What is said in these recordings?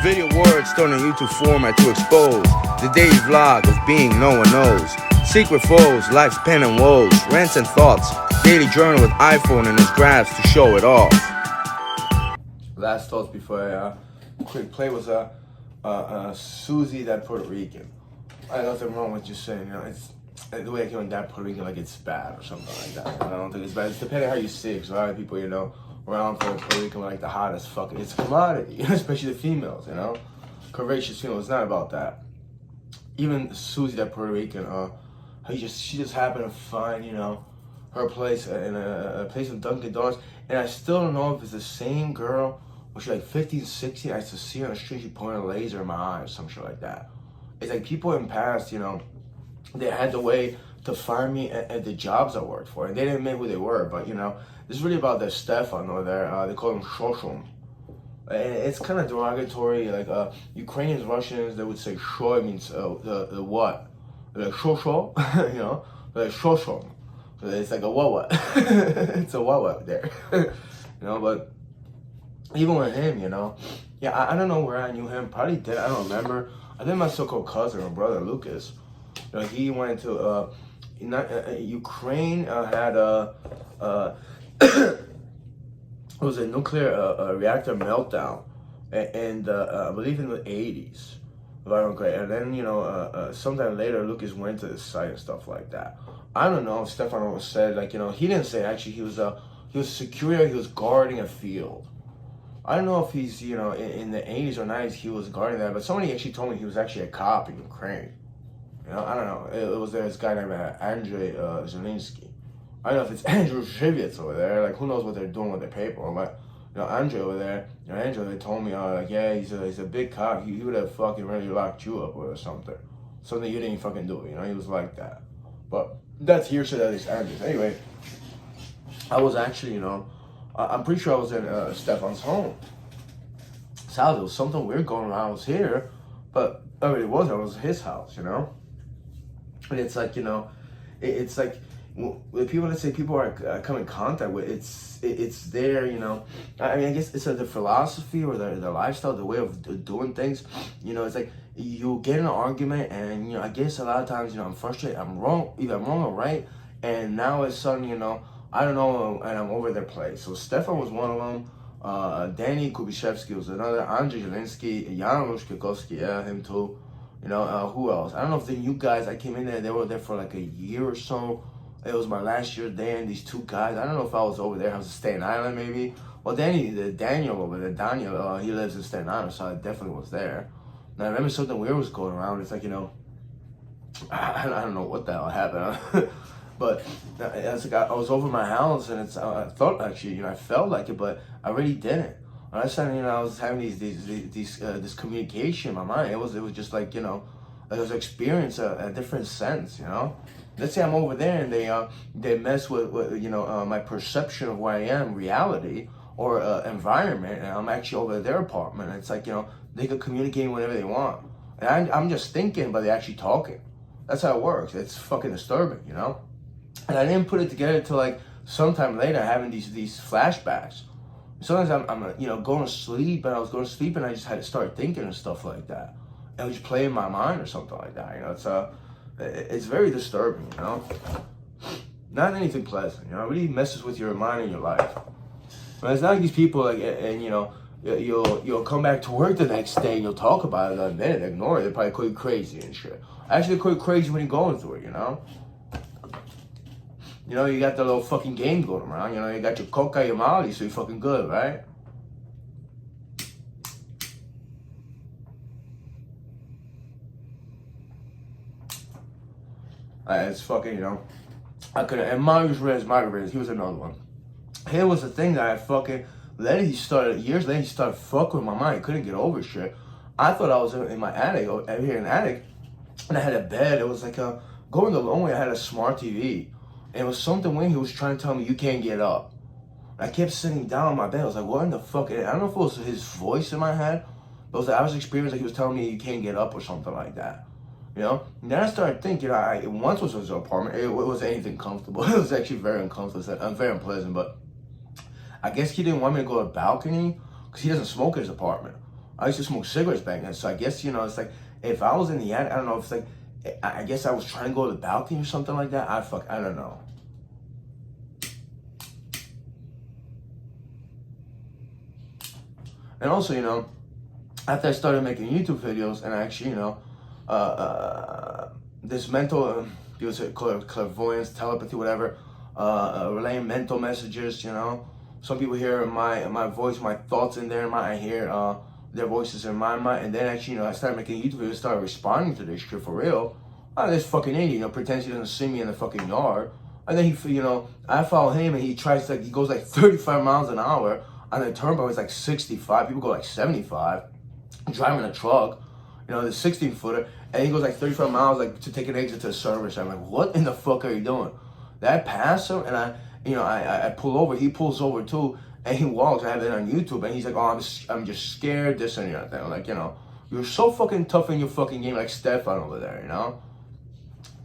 Video words thrown in YouTube format to expose the daily vlog of being no one knows. Secret foes, life's pain and woes, rants and thoughts, daily journal with iPhone and his graphs to show it off. Last thoughts before I quick play was Susie, that Puerto Rican. I know nothing wrong with just saying, it's the way I came on that Puerto Rican, like it's bad or something like that. I don't think it's bad. It's depending how you see it, because a lot of people, around for Puerto Rican like the hottest fucking, it's a commodity, especially the females, courageous females. It's not about that. Even Susie, that Puerto Rican, she just happened to find, her place in a place in Dunkin' Donuts, and I still don't know if it's the same girl. When she's like 15, 16, I used to see her on the street, she pointed a laser in my eye or some shit like that. It's like people in the past, they had the way to find me at the jobs I worked for, and they didn't admit who they were, but this is really about that Stefan over there. They call him Shoshon. And it's kind of derogatory, like Ukrainians, Russians, they would say sho, it means the what? Like shosho, like shoshon. So it's like a what? It's a what there. But even with him, I don't know where I knew him. Probably did. I don't remember. I think my so-called cousin or brother Lucas. He went to Ukraine. Had it was a nuclear reactor meltdown, and I believe in the 80s, if I don't correct. And then sometime later, Lucas went to the site and stuff like that. I don't know if Stefano said he didn't say actually he was security. He was guarding a field. I don't know if he's in the 80s or 90s he was guarding that, but somebody actually told me he was actually a cop in Ukraine. I don't know. It was this guy named Andrei Zelensky. I don't know if it's Andrew Shivitz over there. Like, who knows what they're doing with their paper? But Andrew over there, Andrew, they told me, yeah, he's a big cop. He would have fucking really locked you up or something you didn't fucking do. He was like that. But that's hearsay, that is Andrew. Anyway, I was actually, I'm pretty sure I was in Stefan's home. So there was something weird going around. I was here, but I really wasn't. It was his house, And it's like, it's like, the people, let's say people are come in contact with, it's there, I mean, I guess it's the philosophy or the lifestyle, the way of doing things, it's like you get in an argument and, I guess a lot of times, I'm frustrated, I'm wrong, either I'm wrong or right, and now it's sudden, I don't know, and I'm over their place. So Stefan was one of them, Danny Kubishevsky was another, Andrei Zelensky, Jan Rushkikovsky, yeah, him too, who else? I don't know if the new guys, I came in there, they were there for like a year or so. It was my last year there, and these two guys, I don't know if I was over there, I was in Staten Island maybe. Well, Daniel over there, he lives in Staten Island, so I definitely was there. And I remember something weird was going around. It's like, I don't know what the hell happened. But it's like I was over my house, and I thought actually, I felt like it, but I really didn't. And I started, I was having this communication in my mind. It was just like, it was experience a different sense, Let's say I'm over there and they mess with my perception of where I am, reality or environment, and I'm actually over at their apartment. And it's like they could communicate whenever they want, and I'm just thinking, but they're actually talking. That's how it works. It's fucking disturbing, And I didn't put it together until like sometime later, having these flashbacks. Sometimes I'm going to sleep, and I was going to sleep, and I just had to start thinking and stuff like that, and it would just play in my mind or something like that. It's very disturbing, Not anything pleasant, It really messes with your mind and your life. But it's not like these people, you'll come back to work the next day and you'll talk about it, and then ignore it. They probably call you crazy and shit. Actually, they call you crazy when you're going through it, You got the little fucking game going around, You got your coca, your molly, so you're fucking good, right? It's fucking, I couldn't, and Marius Reyes, he was another one. Here was the thing that I fucking, years later, he started fucking with my mind. I couldn't get over shit. I thought I was in my attic, here in the attic, and I had a bed. It was like going the long way, I had a smart TV. And it was something when he was trying to tell me, you can't get up. I kept sitting down on my bed. I was like, what in the fuck? I don't know if it was his voice in my head, but it was like, I was experiencing like he was telling me you can't get up or something like that. And then I started thinking, once was his apartment, it wasn't anything comfortable. It was actually very uncomfortable, very unpleasant, but I guess he didn't want me to go to the balcony because he doesn't smoke in his apartment. I used to smoke cigarettes back then. So I guess, you know, it's like, if I was in the attic, I don't know, if it's like, I guess I was trying to go to the balcony or something like that. I don't know. And also, you know, after I started making YouTube videos, and I actually, you know, this mental, people say clairvoyance, telepathy, whatever, relaying mental messages, you know. Some people hear my voice, my thoughts in there, I hear their voices in my mind, and then actually, you know, I started making YouTube videos, started responding to this shit for real. This fucking idiot, you know, pretends he doesn't see me in the fucking yard. And then he, you know, I follow him and he tries to, he goes like 35 miles an hour on the turnpike. It's like 65. People go like 75. Driving a truck, you know, the 16-footer, and he goes like 35 miles like to take an exit to the service. I'm like, what in the fuck are you doing? Then I pass him and I pull over. He pulls over too, and he walks. I have it on YouTube, and he's like, oh, I'm just scared, this and that. I'm like, you know, you're so fucking tough in your fucking game, like Stefan over there, you know.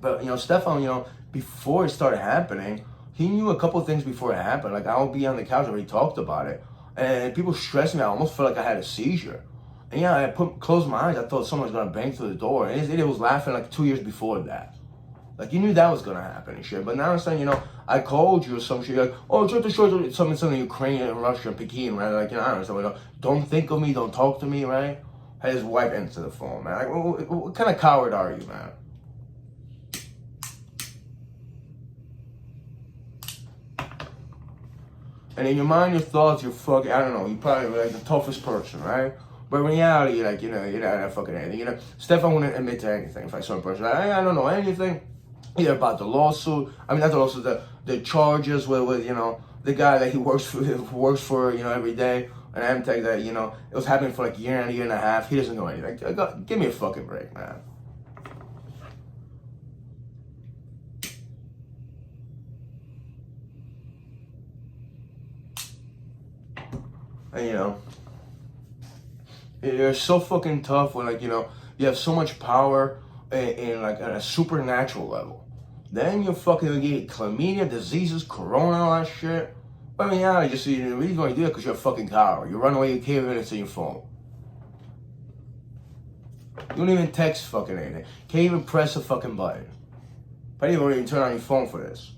But, you know, Stefan, you know, before it started happening, he knew a couple of things before it happened. Like, I would be on the couch and we talked about it. And people stressed me. I almost felt like I had a seizure. And yeah, closed my eyes. I thought someone was going to bang through the door. And his idiot was laughing like 2 years before that. Like, you knew that was going to happen and shit. But now I'm saying, you know, I called you or some shit. You're like, oh, just to show you something Ukrainian and Russian, Peking, right? Like, you know, I don't know. You know, don't think of me. Don't talk to me, right? Had his wife answer the phone, man. Like, what kind of coward are you, man? And in your mind, your thoughts, you're fucking, I don't know, you're probably like the toughest person, right? But in reality, you're like, you know, you're not that fucking anything. You know, Stefan wouldn't admit to anything if I saw a person. I don't know anything either about the lawsuit. I mean, not the lawsuit, the charges with you know, the guy that he works for, you know, every day. And Amtech that, you know, it was happening for like a year and a half. He doesn't know anything. Give me a fucking break, man. And, you know, you're so fucking tough when, like, you know, you have so much power in like at a supernatural level. Then you're fucking get chlamydia, diseases, corona, all that shit. But I mean, yeah, you see, the reason why you do it because you're a fucking coward. You run away, you cave in, it's in your phone. You don't even text fucking anything. Can't even press a fucking button. But you don't even turn on your phone for this.